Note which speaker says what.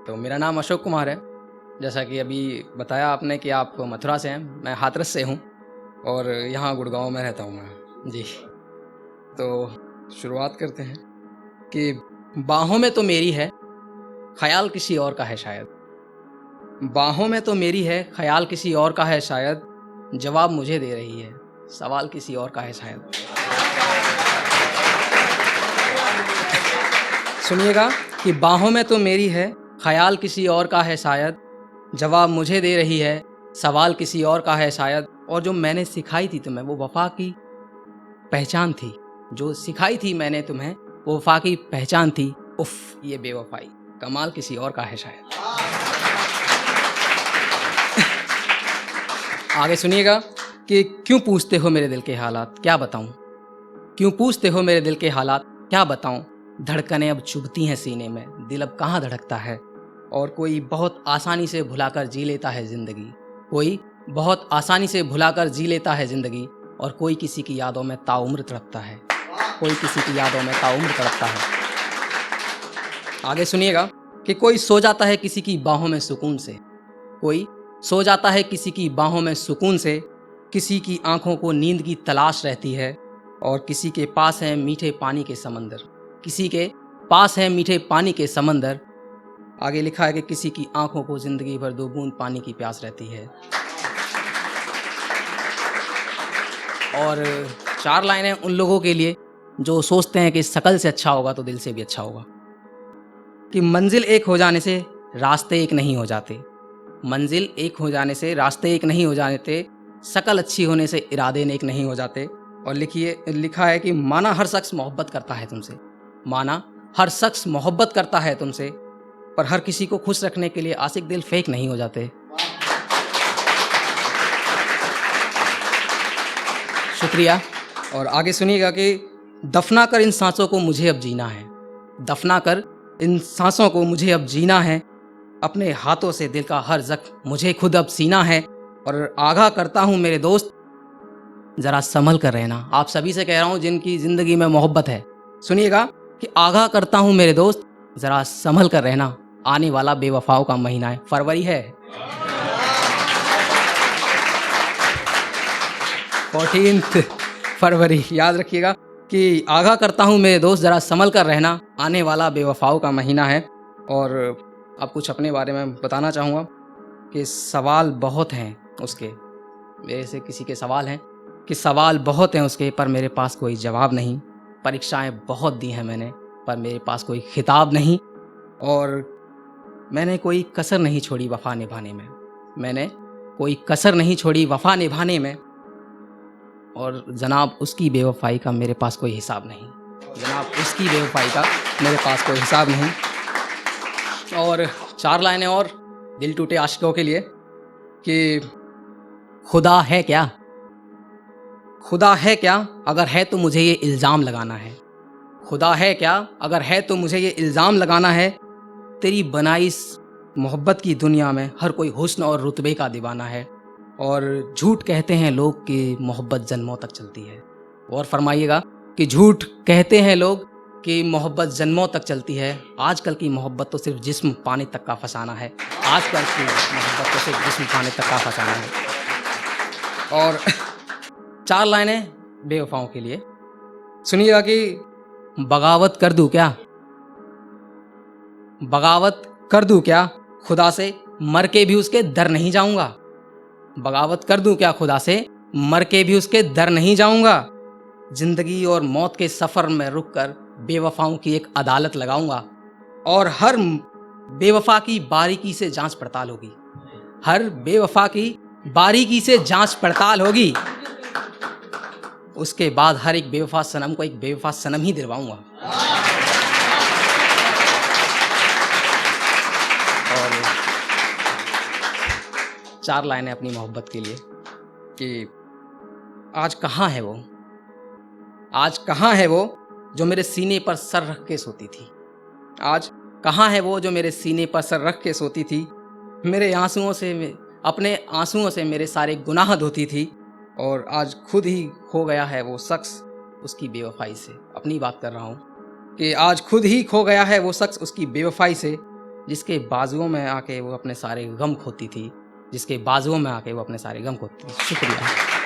Speaker 1: तो मेरा नाम अशोक कुमार है। जैसा कि अभी बताया आपने कि आप मथुरा से हैं, मैं हाथरस से हूँ और यहाँ गुड़गांव में रहता हूँ मैं। जी, तो शुरुआत करते हैं कि बाहों में तो मेरी है, ख़याल किसी और का है शायद। बाहों में तो मेरी है, ख़याल किसी और का है शायद, जवाब मुझे दे रही है, सवाल किसी और का है शायद। सुनिएगा कि बाहों में तो मेरी है, ख़याल किसी और का है शायद, जवाब मुझे दे रही है, सवाल किसी और का है शायद। और जो मैंने सिखाई थी तुम्हें वो वफ़ा की पहचान थी, जो सिखाई थी मैंने तुम्हें वो वफ़ा की पहचान थी। उफ़, ये बेवफ़ाई कमाल किसी और का है शायद। आगे सुनिएगा कि क्यों पूछते हो मेरे दिल के हालात, क्या बताऊं। क्यों पूछते हो मेरे दिल के हालात, क्या बताऊं। धड़कनें अब चुभती हैं सीने में, दिल अब कहाँ धड़कता है। और कोई बहुत आसानी से भुलाकर जी लेता है ज़िंदगी, कोई बहुत आसानी से भुलाकर जी लेता है ज़िंदगी। और कोई किसी की यादों में ताउम्र तड़पता है, कोई किसी की यादों में ताउम्र तड़पता है। आगे सुनिएगा कि कोई सो जाता है किसी की बाहों में सुकून से, कोई सो जाता है किसी की बाहों में सुकून से। किसी की आंखों को नींद की तलाश रहती है और किसी के पास है मीठे पानी के समंदर, किसी के पास है मीठे पानी के समंदर। आगे लिखा है कि किसी की आंखों को जिंदगी भर 2 बूंद पानी की प्यास रहती है। और 4 लाइनें उन लोगों के लिए जो सोचते हैं कि शकल से अच्छा होगा तो दिल से भी अच्छा होगा। कि मंजिल एक हो जाने से रास्ते एक नहीं हो जाते, मंजिल एक हो जाने से रास्ते एक नहीं हो जाते, शकल अच्छी होने से इरादे नेक नहीं हो जाते। और लिखा है कि माना हर शख्स मोहब्बत करता है तुमसे, माना हर शख्स मोहब्बत करता है तुमसे, पर हर किसी को खुश रखने के लिए आशिक दिल फेक नहीं हो जाते। शुक्रिया। और आगे सुनिएगा कि दफना कर इन सांसों को मुझे अब जीना है, दफना कर इन सांसों को मुझे अब जीना है, अपने हाथों से दिल का हर जख्म मुझे खुद अब सीना है। और आगाह करता हूँ मेरे दोस्त, ज़रा संभल कर रहना। आप सभी से कह रहा हूँ जिनकी ज़िंदगी में मोहब्बत है, सुनिएगा कि आगाह करता हूँ मेरे दोस्त, ज़रा संभल कर रहना। आने वाला बेवफाओं का महीना है, फरवरी है, 14 फरवरी। याद रखिएगा कि आगाह करता हूँ मेरे दोस्त, ज़रा संभल कर रहना, आने वाला बेवफाओं का महीना है। और अब कुछ अपने बारे में बताना चाहूँगा कि सवाल बहुत हैं उसके, मेरे से किसी के सवाल हैं कि सवाल बहुत हैं उसके, पर मेरे पास कोई जवाब नहीं। परीक्षाएं बहुत दी हैं मैंने, पर मेरे पास कोई खिताब नहीं। और मैंने कोई कसर नहीं छोड़ी वफ़ा निभाने में, मैंने कोई कसर नहीं छोड़ी वफ़ा निभाने में। और जनाब उसकी बेवफाई का मेरे पास कोई हिसाब नहीं, जनाब उसकी बेवफाई का मेरे पास कोई हिसाब नहीं। और 4 लाइनें और दिल टूटे आशिकों के लिए कि खुदा है क्या, खुदा है क्या, अगर है तो मुझे ये इल्ज़ाम लगाना है। खुदा है क्या, अगर है तो मुझे ये इल्ज़ाम लगाना है। तेरी बनाई इस मोहब्बत की दुनिया में हर कोई हुस्न और रुतबे का दीवाना है। और झूठ कहते हैं लोग कि मोहब्बत जन्मों तक चलती है। और फरमाइएगा कि झूठ कहते हैं लोग कि मोहब्बत जन्मों तक चलती है। आजकल की मोहब्बत तो सिर्फ जिस्म पानी तक का फसाना है, आजकल की मोहब्बत तो सिर्फ जिस्म पानी तक का फसाना है। और 4 लाइनें बेवफाओं के लिए, सुनिएगा कि बगावत कर दूं क्या, बगावत कर दूं क्या, खुदा से मर के भी उसके दर नहीं जाऊंगा। बगावत कर दूं क्या खुदा से, मर के भी उसके दर नहीं जाऊंगा। जिंदगी और मौत के सफर में रुककर बेवफाओं की एक अदालत लगाऊंगा। और हर बेवफा की बारीकी से जांच पड़ताल होगी, हर बेवफा की बारीकी से जांच पड़ताल होगी। उसके बाद हर एक बेवफा सनम को एक बेवफा सनम ही दिलवाऊंगा। और 4 लाइनें अपनी मोहब्बत के लिए कि आज कहाँ है वो, आज कहाँ है वो जो मेरे सीने पर सर रख के सोती थी। आज कहाँ है वो जो मेरे सीने पर सर रख के सोती थी। मेरे आंसुओं से, अपने आंसुओं से मेरे सारे गुनाह धोती थी। और आज खुद ही खो गया है वो शख्स उसकी बेवफाई से। अपनी बात कर रहा हूँ कि आज खुद ही खो गया है वो शख्स उसकी बेवफाई से। जिसके बाजुओं में आके वो अपने सारे गम खोती थी, जिसके बाजुओं में आके वो अपने सारे गम खोती थी। शुक्रिया।